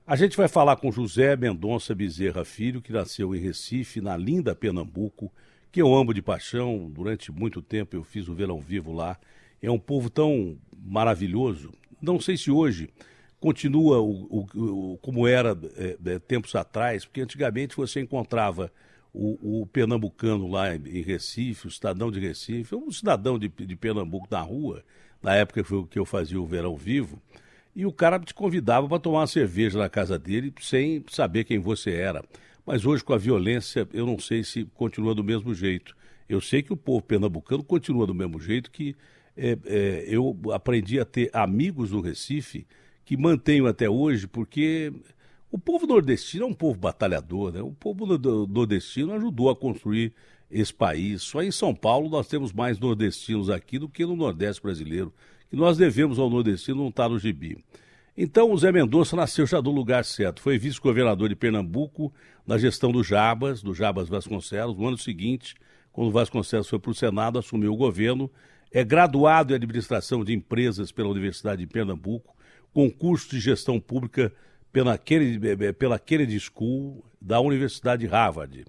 A gente vai falar com José Mendonça Bezerra Filho, que nasceu em Recife, na linda Pernambuco, que eu amo de paixão. Durante muito tempo eu fiz o Verão Vivo lá. É um povo tão maravilhoso. Não sei se hoje continua como era tempos atrás, porque antigamente você encontrava o pernambucano lá em Recife, o cidadão de Recife, um cidadão de Pernambuco na rua, na época que eu fazia o Verão Vivo, e o cara te convidava para tomar uma cerveja na casa dele sem saber quem você era. Mas hoje, com a violência, eu não sei se continua do mesmo jeito. Eu sei que o povo pernambucano continua do mesmo jeito, que eu aprendi a ter amigos no Recife que mantenho até hoje, porque o povo nordestino é um povo batalhador, né? O povo nordestino ajudou a construir esse país. Só em São Paulo nós temos mais nordestinos aqui do que no Nordeste brasileiro. Que nós devemos ao nordestino não estar no gibi. Então o Zé Mendonça nasceu já do lugar certo. Foi vice-governador de Pernambuco na gestão do Jabas Vasconcelos. No ano seguinte, quando o Vasconcelos foi para o Senado, assumiu o governo. É graduado em administração de empresas pela Universidade de Pernambuco, concurso de gestão pública pela Kennedy School da Universidade de Harvard.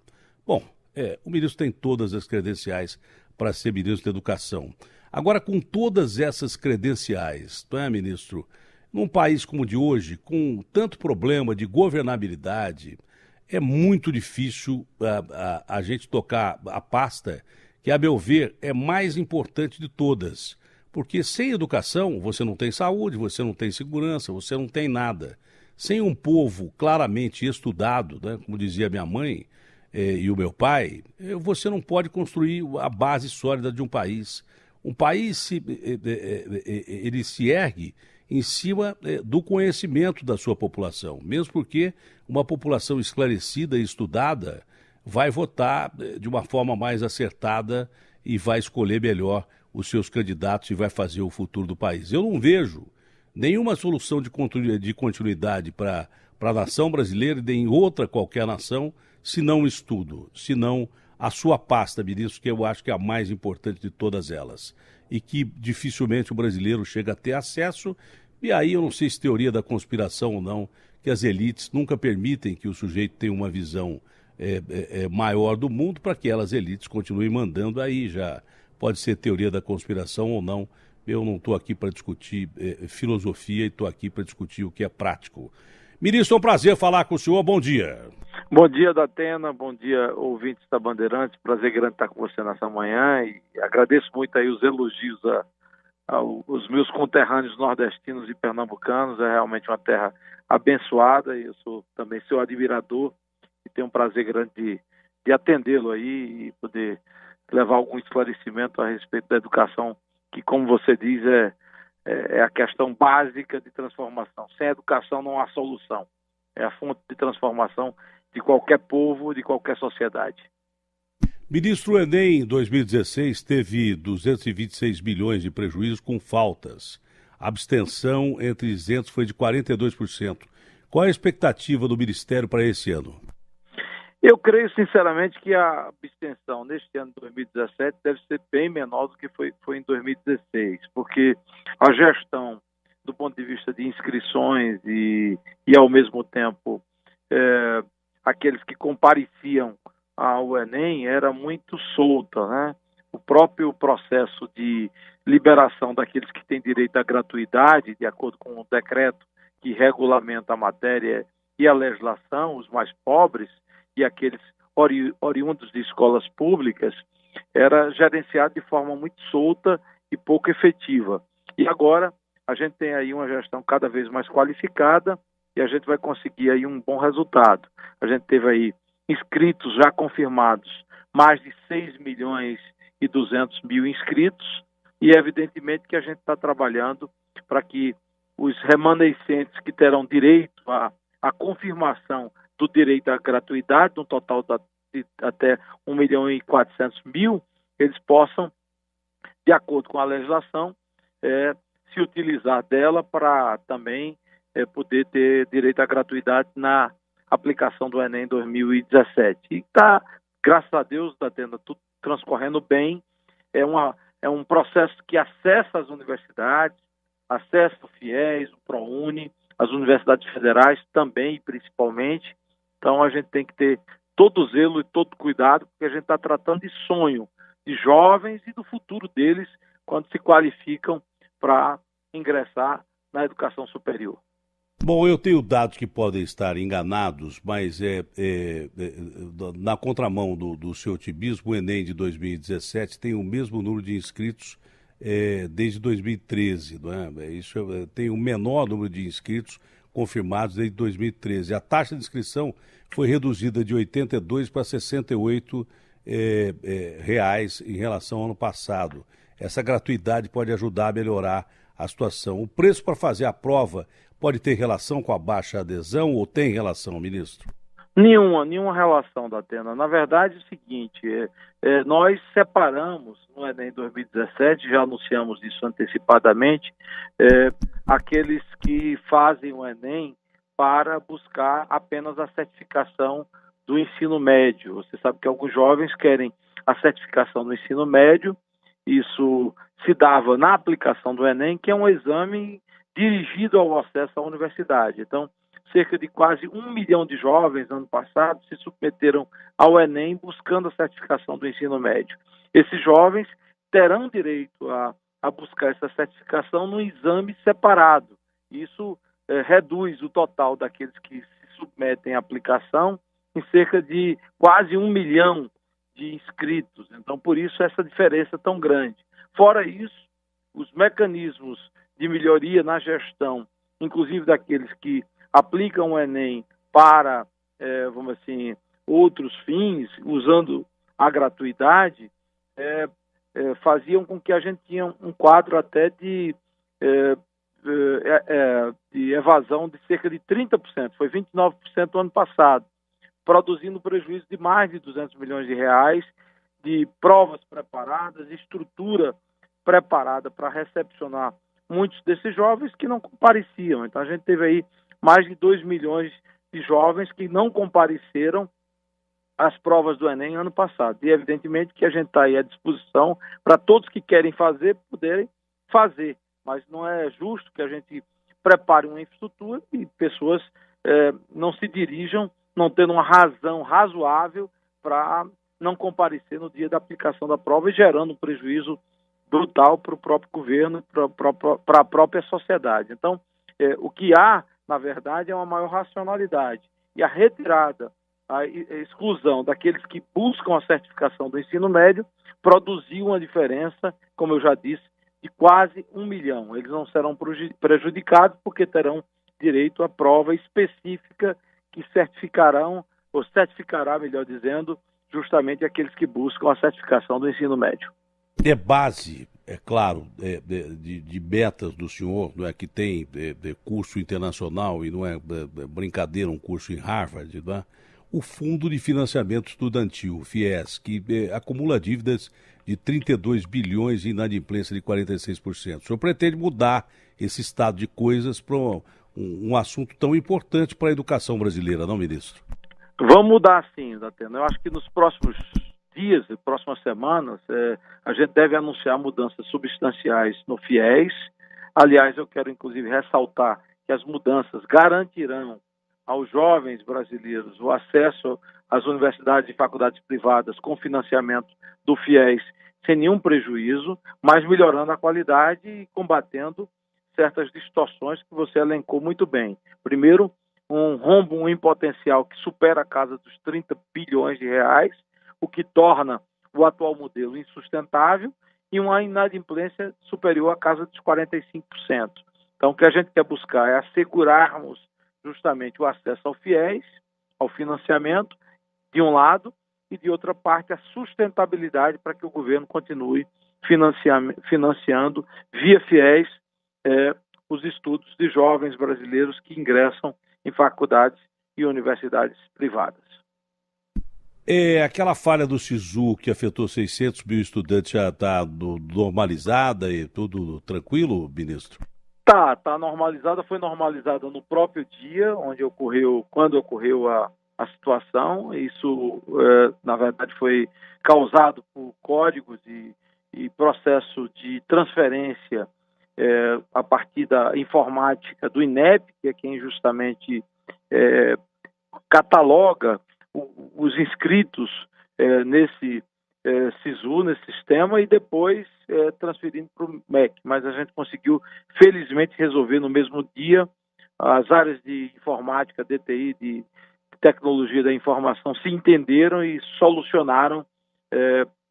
Bom, o ministro tem todas as credenciais para ser ministro da Educação. Agora, com todas essas credenciais, não é, ministro? Num país como o de hoje, com tanto problema de governabilidade, é muito difícil a gente tocar a pasta que, a meu ver, é mais importante de todas. Porque sem educação, você não tem saúde, você não tem segurança, você não tem nada. Sem um povo claramente estudado, né, como dizia minha mãe e o meu pai, você não pode construir a base sólida de um país. Um país ele se ergue em cima do conhecimento da sua população, mesmo porque uma população esclarecida e estudada vai votar de uma forma mais acertada e vai escolher melhor os seus candidatos e vai fazer o futuro do país. Eu não vejo nenhuma solução de continuidade para a nação brasileira e nem outra qualquer nação, se não estudo, se não a sua pasta, ministro, que eu acho que é a mais importante de todas elas, e que dificilmente o brasileiro chega a ter acesso, e aí eu não sei se teoria da conspiração ou não, que as elites nunca permitem que o sujeito tenha uma visão maior do mundo para que elas elites continuem mandando aí já. Pode ser teoria da conspiração ou não, eu não estou aqui para discutir filosofia e estou aqui para discutir o que é prático. Ministro, é um prazer falar com o senhor, bom dia. Bom dia, Datena, bom dia, ouvintes da Bandeirantes, prazer grande estar com você nessa manhã e agradeço muito aí os elogios aos meus conterrâneos nordestinos e pernambucanos, é realmente uma terra abençoada e eu sou também seu admirador e tenho um prazer grande de atendê-lo aí e poder levar algum esclarecimento a respeito da educação, que, como você diz, é a questão básica de transformação. Sem educação não há solução. É a fonte de transformação de qualquer povo, de qualquer sociedade. Ministro, o Enem em 2016 teve 226 bilhões de prejuízos com faltas. A abstenção entre isentos foi de 42%. Qual é a expectativa do Ministério para esse ano? Eu creio, sinceramente, que a abstenção neste ano de 2017 deve ser bem menor do que foi em 2016, porque a gestão, do ponto de vista de inscrições e ao mesmo tempo, aqueles que compareciam ao Enem, era muito solta, né? O próprio processo de liberação daqueles que têm direito à gratuidade, de acordo com o decreto que regulamenta a matéria e a legislação, os mais pobres, e aqueles oriundos de escolas públicas, era gerenciado de forma muito solta e pouco efetiva. E agora a gente tem aí uma gestão cada vez mais qualificada e a gente vai conseguir aí um bom resultado. A gente teve aí inscritos já confirmados, mais de 6 milhões e 200 mil inscritos, e evidentemente que a gente está trabalhando para que os remanescentes que terão direito à confirmação do direito à gratuidade, no total de até 1 milhão e 400 mil, eles possam, de acordo com a legislação, se utilizar dela para também poder ter direito à gratuidade na aplicação do Enem 2017. E está, graças a Deus, está tendo tudo transcorrendo bem. É um processo que acessa as universidades, acessa o FIES, o ProUni, as universidades federais também e principalmente. Então a gente tem que ter todo zelo e todo cuidado, porque a gente está tratando de sonho de jovens e do futuro deles quando se qualificam para ingressar na educação superior. Bom, eu tenho dados que podem estar enganados, mas na contramão do seu otimismo, o Enem de 2017 tem o mesmo número de inscritos desde 2013, não é? Tem o menor número de inscritos confirmados desde 2013. A taxa de inscrição foi reduzida de 82 para 68 reais em relação ao ano passado. Essa gratuidade pode ajudar a melhorar a situação. O preço para fazer a prova pode ter relação com a baixa adesão ou tem relação, ministro? Nenhuma relação, Datena. Na verdade é o seguinte, nós separamos no Enem 2017, já anunciamos isso antecipadamente, aqueles que fazem o Enem para buscar apenas a certificação do ensino médio. Você sabe que alguns jovens querem a certificação do ensino médio, isso se dava na aplicação do Enem, que é um exame dirigido ao acesso à universidade. Então, cerca de quase 1 milhão de jovens, ano passado, se submeteram ao Enem buscando a certificação do ensino médio. Esses jovens terão direito a buscar essa certificação num exame separado. Isso reduz o total daqueles que se submetem à aplicação em cerca de quase 1 milhão de inscritos. Então, por isso, essa diferença tão grande. Fora isso, os mecanismos de melhoria na gestão, inclusive daqueles que aplicam o Enem para, vamos assim, outros fins, usando a gratuidade, faziam com que a gente tinha um quadro até de evasão de cerca de 30%, foi 29% no ano passado, produzindo prejuízo de mais de 200 milhões de reais, de provas preparadas, estrutura preparada para recepcionar muitos desses jovens que não compareciam. Então a gente teve aí mais de 2 milhões de jovens que não compareceram às provas do Enem ano passado. E evidentemente que a gente está aí à disposição para todos que querem fazer, poderem fazer. Mas não é justo que a gente prepare uma infraestrutura e pessoas não se dirijam, não tendo uma razão razoável para não comparecer no dia da aplicação da prova e gerando um prejuízo brutal para o próprio governo, para a própria sociedade. Então, o que há, na verdade, é uma maior racionalidade. E a retirada, a exclusão daqueles que buscam a certificação do ensino médio produziu uma diferença, como eu já disse, de quase 1 milhão. Eles não serão prejudicados porque terão direito à prova específica que certificará, melhor dizendo, justamente aqueles que buscam a certificação do ensino médio. É base, é claro, de metas do senhor, não é, que tem curso internacional e não é brincadeira um curso em Harvard, não é? O Fundo de Financiamento Estudantil, FIES, que acumula dívidas de 32 bilhões e inadimplência de 46%. O senhor pretende mudar esse estado de coisas para um assunto tão importante para a educação brasileira, não, ministro? Vamos mudar sim, Datena. Eu acho que nos próximos dias, próximas semanas, a gente deve anunciar mudanças substanciais no FIES. Aliás, eu quero inclusive ressaltar que as mudanças garantirão aos jovens brasileiros o acesso às universidades e faculdades privadas com financiamento do FIES sem nenhum prejuízo, mas melhorando a qualidade e combatendo certas distorções que você elencou muito bem. Primeiro, um rombo em potencial que supera a casa dos 30 bilhões de reais, o que torna o atual modelo insustentável, e uma inadimplência superior à casa dos 45%. Então, o que a gente quer buscar é assegurarmos justamente o acesso ao FIES, ao financiamento, de um lado, e de outra parte a sustentabilidade para que o governo continue financiando via FIES os estudos de jovens brasileiros que ingressam em faculdades e universidades privadas. Aquela falha do SISU que afetou 600 mil estudantes já está normalizada e tudo tranquilo, ministro? Tá normalizada, foi normalizada no próprio dia quando ocorreu a situação. Isso, na verdade, foi causado por códigos e processo de transferência a partir da informática do INEP, que é quem justamente cataloga os inscritos nesse SISU, nesse sistema, e depois transferindo para o MEC. Mas a gente conseguiu, felizmente, resolver no mesmo dia. As áreas de informática, DTI, de tecnologia da informação, se entenderam e solucionaram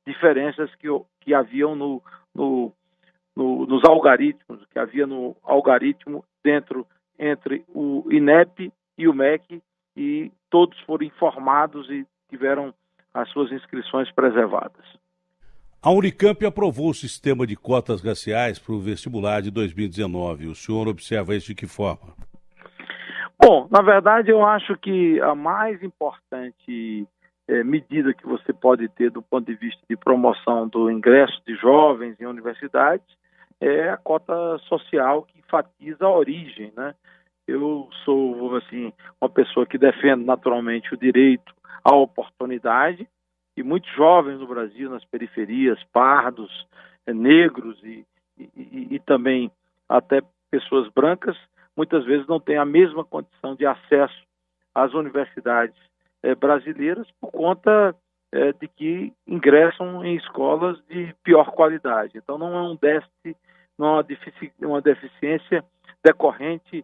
diferenças que haviam nos algoritmos, que havia no algoritmo entre o INEP e o MEC, e todos foram informados e tiveram as suas inscrições preservadas. A Unicamp aprovou o sistema de cotas raciais para o vestibular de 2019. O senhor observa isso de que forma? Bom, na verdade, eu acho que a mais importante medida que você pode ter do ponto de vista de promoção do ingresso de jovens em universidades é a cota social, que enfatiza a origem, né? Eu sou, assim, uma pessoa que defende naturalmente o direito à oportunidade, e muitos jovens no Brasil, nas periferias, pardos, negros e também até pessoas brancas, muitas vezes não têm a mesma condição de acesso às universidades brasileiras por conta de que ingressam em escolas de pior qualidade. Então não é um déficit, não é uma deficiência decorrente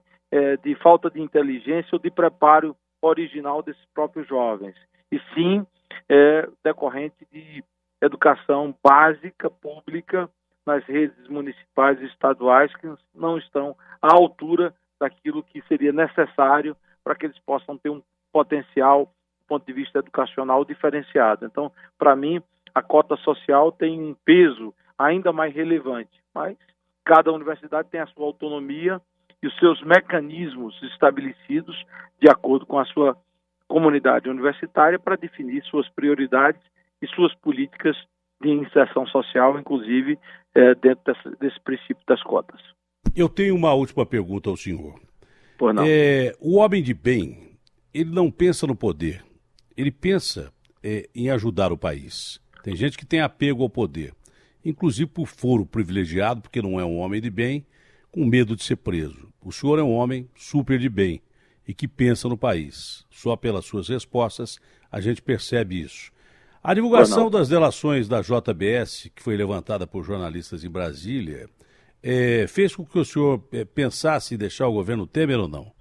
de falta de inteligência ou de preparo original desses próprios jovens, e sim decorrente de educação básica, pública, nas redes municipais e estaduais, que não estão à altura daquilo que seria necessário para que eles possam ter um potencial, do ponto de vista educacional, diferenciado. Então, para mim, a cota social tem um peso ainda mais relevante, mas cada universidade tem a sua autonomia e os seus mecanismos estabelecidos de acordo com a sua comunidade universitária para definir suas prioridades e suas políticas de inserção social, inclusive dentro desse princípio das cotas. Eu tenho uma última pergunta ao senhor. Por não. O homem de bem, ele não pensa no poder, ele pensa em ajudar o país. Tem gente que tem apego ao poder, inclusive por foro privilegiado, porque não é um homem de bem, com medo de ser preso. O senhor é um homem super de bem e que pensa no país. Só pelas suas respostas a gente percebe isso. A divulgação das delações da JBS, que foi levantada por jornalistas em Brasília, fez com que o senhor pensasse em deixar o governo Temer ou não?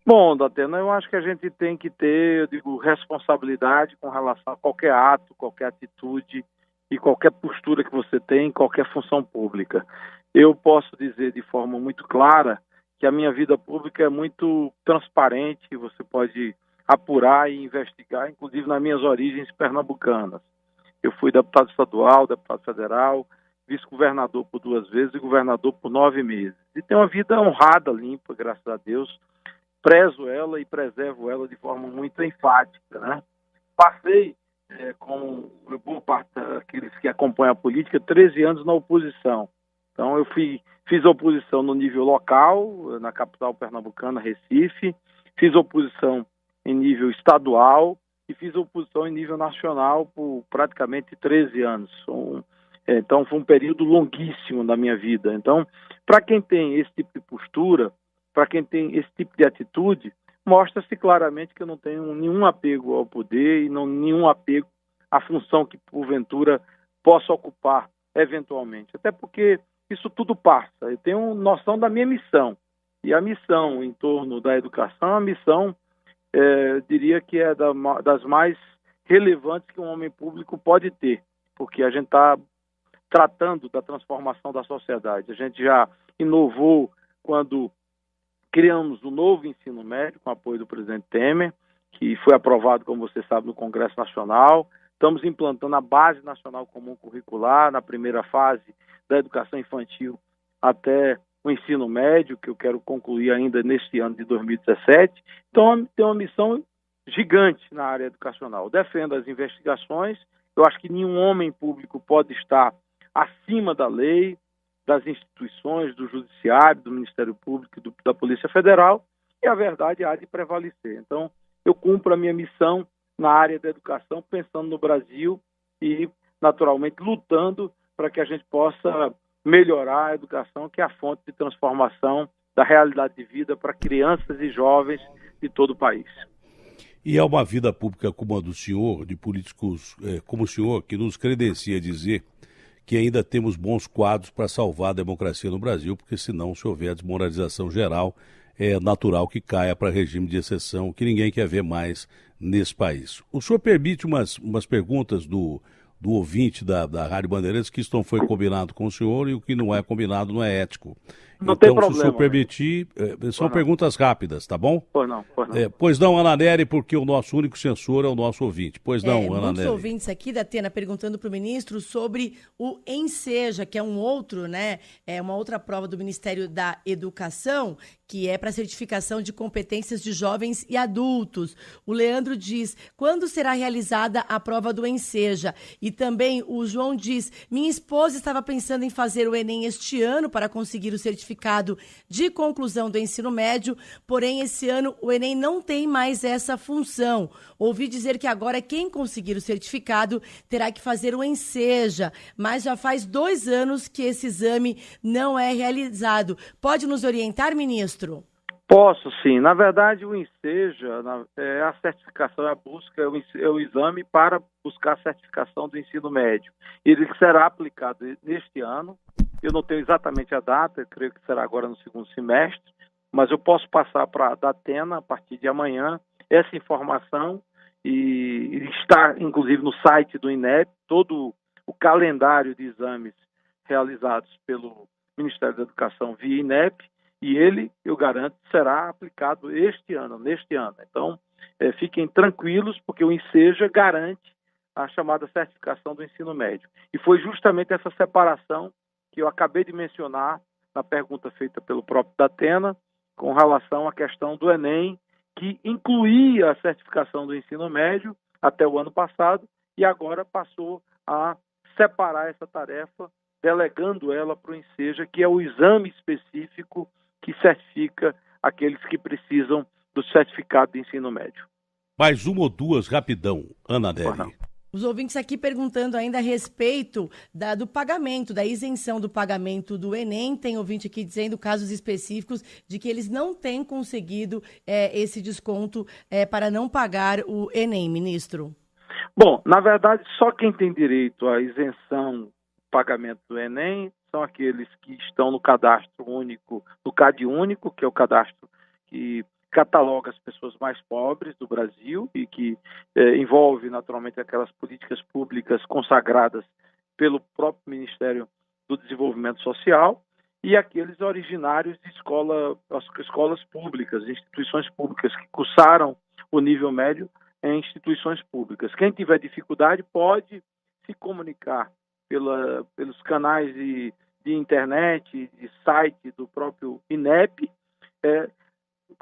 Bom, Datena, eu acho que a gente tem que ter, responsabilidade com relação a qualquer ato, qualquer atitude e qualquer postura que você tem em qualquer função pública. Eu posso dizer de forma muito clara que a minha vida pública é muito transparente, você pode apurar e investigar, inclusive nas minhas origens pernambucanas. Eu fui deputado estadual, deputado federal, vice-governador por 2 vezes e governador por 9 meses. E tenho uma vida honrada, limpa, graças a Deus. Prezo ela e preservo ela de forma muito enfática, né? Passei, com boa parte daqueles que acompanham a política, 13 anos na oposição. Então eu fiz oposição no nível local, na capital pernambucana, Recife, fiz oposição em nível estadual e fiz oposição em nível nacional por praticamente 13 anos. Então foi um período longuíssimo da minha vida. Então, para quem tem esse tipo de postura, para quem tem esse tipo de atitude, mostra-se claramente que eu não tenho nenhum apego ao poder e nenhum apego à função que porventura possa ocupar eventualmente. Até porque isso tudo passa. Eu tenho noção da minha missão. E a missão em torno da educação, a missão, diria que é das mais relevantes que um homem público pode ter, porque a gente está tratando da transformação da sociedade. A gente já inovou quando criamos o novo ensino médio, com apoio do presidente Temer, que foi aprovado, como você sabe, no Congresso Nacional. Estamos implantando a Base Nacional Comum Curricular, na primeira fase da educação infantil até o ensino médio, que eu quero concluir ainda neste ano de 2017. Então, tem uma missão gigante na área educacional. Defendo as investigações. Eu acho que nenhum homem público pode estar acima da lei, das instituições, do Judiciário, do Ministério Público e da Polícia Federal, e a verdade há de prevalecer. Então, eu cumpro a minha missão na área da educação, pensando no Brasil e, naturalmente, lutando para que a gente possa melhorar a educação, que é a fonte de transformação da realidade de vida para crianças e jovens de todo o país. E é uma vida pública como a do senhor, de políticos como o senhor, que nos credencia dizer que ainda temos bons quadros para salvar a democracia no Brasil, porque senão, se houver desmoralização geral, é natural que caia para regime de exceção, que ninguém quer ver mais nesse país. O senhor permite umas perguntas do ouvinte da Rádio Bandeirantes, que isto não foi combinado com o senhor e o que não é combinado não é ético. Não então, tem problema, se o senhor permitir, são perguntas rápidas, tá bom? Pois não. Pois não, Ana Nery, porque o nosso único censor é o nosso ouvinte. Pois não, Ana Nery. Muitos ouvintes aqui da Atena perguntando para o ministro sobre o Enseja, que é um outro, né? É uma outra prova do Ministério da Educação, que é para certificação de competências de jovens e adultos. O Leandro diz, quando será realizada a prova do Enseja? E também o João diz, minha esposa estava pensando em fazer o Enem este ano para conseguir o certificado de conclusão do ensino médio, porém esse ano o Enem não tem mais essa função. Ouvi dizer que agora quem conseguir o certificado terá que fazer o Enseja, mas já faz 2 anos que esse exame não é realizado. Pode nos orientar, ministro? Posso, sim. Na verdade, o Enseja é a certificação, a busca, é o exame para buscar a certificação do ensino médio. Ele será aplicado neste ano. Eu não tenho exatamente a data, eu creio que será agora no segundo semestre, mas eu posso passar para a Datena, a partir de amanhã, essa informação, e está, inclusive, no site do INEP, todo o calendário de exames realizados pelo Ministério da Educação via INEP, e ele, eu garanto, será aplicado neste ano. Então, fiquem tranquilos, porque o Enseja garante a chamada certificação do ensino médio. E foi justamente essa separação que eu acabei de mencionar na pergunta feita pelo próprio Datena, com relação à questão do Enem, que incluía a certificação do ensino médio até o ano passado e agora passou a separar essa tarefa, delegando ela para o Enseja, que é o exame específico que certifica aqueles que precisam do certificado de ensino médio. Mais uma ou duas, rapidão, Ana Nery. Os ouvintes aqui perguntando ainda a respeito do pagamento, da isenção do pagamento do Enem. Tem ouvinte aqui dizendo casos específicos de que eles não têm conseguido esse desconto para não pagar o Enem, ministro. Bom, na verdade, só quem tem direito à isenção do pagamento do Enem são aqueles que estão no cadastro único, no CAD único, que é o cadastro que cataloga as pessoas mais pobres do Brasil e que envolve naturalmente aquelas políticas públicas consagradas pelo próprio Ministério do Desenvolvimento Social e aqueles originários de escolas públicas, instituições públicas que cursaram o nível médio em instituições públicas. Quem tiver dificuldade pode se comunicar pelos canais de internet, de site do próprio INEP,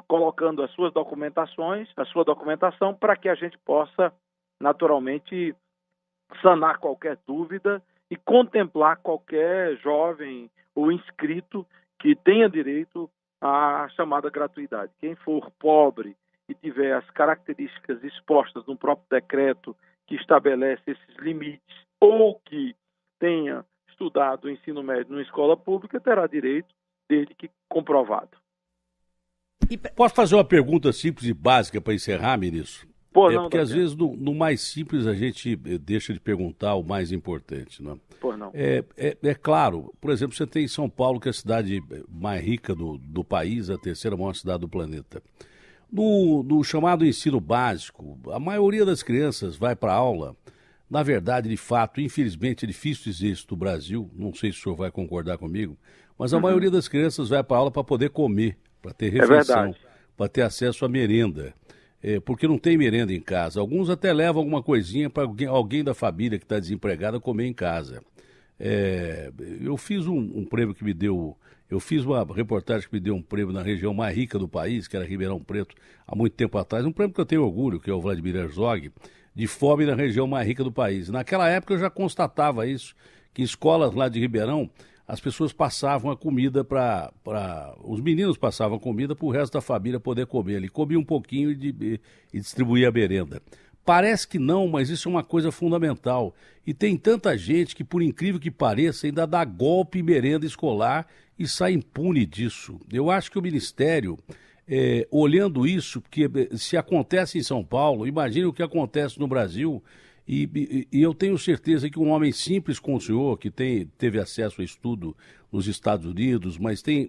colocando a sua documentação, para que a gente possa, naturalmente, sanar qualquer dúvida e contemplar qualquer jovem ou inscrito que tenha direito à chamada gratuidade. Quem for pobre e tiver as características expostas no próprio decreto que estabelece esses limites ou que tenha estudado o ensino médio numa escola pública, terá direito, desde que comprovado. Posso fazer uma pergunta simples e básica para encerrar, ministro? Porque às vezes no mais simples a gente deixa de perguntar o mais importante, não é? Pois não. É claro, por exemplo, você tem em São Paulo, que é a cidade mais rica do país, a terceira maior cidade do planeta. No chamado ensino básico, a maioria das crianças vai para a aula. Na verdade, de fato, infelizmente, é difícil dizer isso no Brasil, não sei se o senhor vai concordar comigo, mas a maioria das crianças vai para a aula para poder comer, para ter refeição, para ter acesso à merenda, porque não tem merenda em casa. Alguns até levam alguma coisinha para alguém da família que está desempregada comer em casa. Eu fiz um prêmio que me deu... Eu fiz uma reportagem que me deu um prêmio na região mais rica do país, que era Ribeirão Preto, há muito tempo atrás, um prêmio que eu tenho orgulho, que é o Vladimir Herzog, de fome na região mais rica do país. Naquela época eu já constatava isso, que em escolas lá de Ribeirão, as pessoas passavam a comida os meninos passavam a comida para o resto da família poder comer ali. Comia um pouquinho e distribuía a merenda. Parece que não, mas isso é uma coisa fundamental. E tem tanta gente que, por incrível que pareça, ainda dá golpe em merenda escolar e sai impune disso. Eu acho que o Ministério, olhando isso, porque se acontece em São Paulo, imagine o que acontece no Brasil. E eu tenho certeza que um homem simples como o senhor, que teve acesso a estudo nos Estados Unidos, mas tem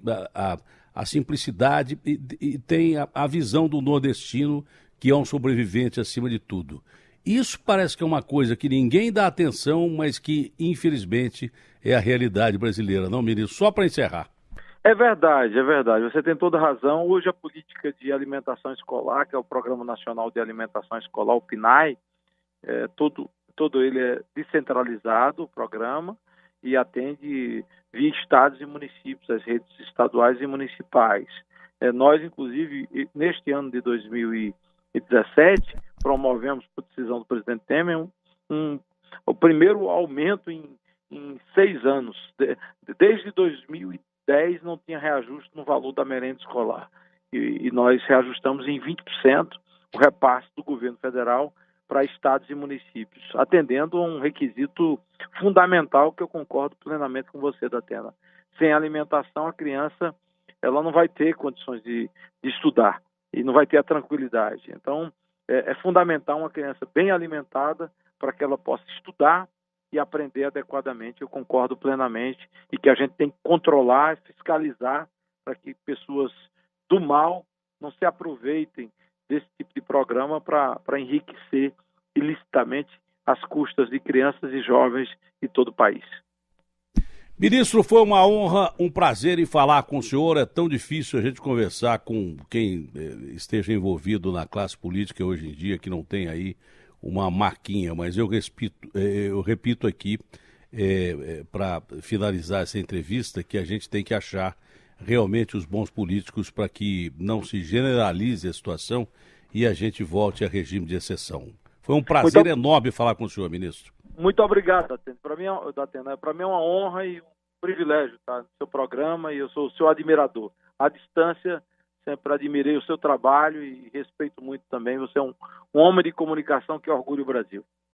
a simplicidade e tem a visão do nordestino, que é um sobrevivente acima de tudo. Isso parece que é uma coisa que ninguém dá atenção, mas que, infelizmente, é a realidade brasileira, não, ministro? Só para encerrar. É verdade, é verdade. Você tem toda a razão. Hoje a política de alimentação escolar, que é o Programa Nacional de Alimentação Escolar, o PNAE, todo ele é descentralizado, o programa, e atende via estados e municípios, as redes estaduais e municipais. Nós, inclusive, neste ano de 2017, promovemos, por decisão do presidente Temer, o primeiro aumento em 6 anos. Desde 2010 não tinha reajuste no valor da merenda escolar. E nós reajustamos em 20% o repasse do governo federal para estados e municípios, atendendo a um requisito fundamental que eu concordo plenamente com você, Datena. Sem alimentação, a criança ela não vai ter condições de estudar e não vai ter a tranquilidade. Então, é fundamental uma criança bem alimentada para que ela possa estudar e aprender adequadamente. Eu concordo plenamente e que a gente tem que controlar, fiscalizar para que pessoas do mal não se aproveitem desse tipo de programa para enriquecer ilicitamente às custas de crianças e jovens de todo o país. Ministro, foi uma honra, um prazer em falar com o senhor. É tão difícil a gente conversar com quem esteja envolvido na classe política hoje em dia, que não tem aí uma marquinha, mas eu repito aqui, para finalizar essa entrevista, que a gente tem que achar realmente os bons políticos para que não se generalize a situação e a gente volte a regime de exceção. Foi um prazer enorme falar com o senhor, ministro. Muito obrigado, Datena. Para mim é uma honra e um privilégio estar no seu programa e eu sou o seu admirador. À distância, sempre admirei o seu trabalho e respeito muito também. Você é um homem de comunicação que orgulha o Brasil.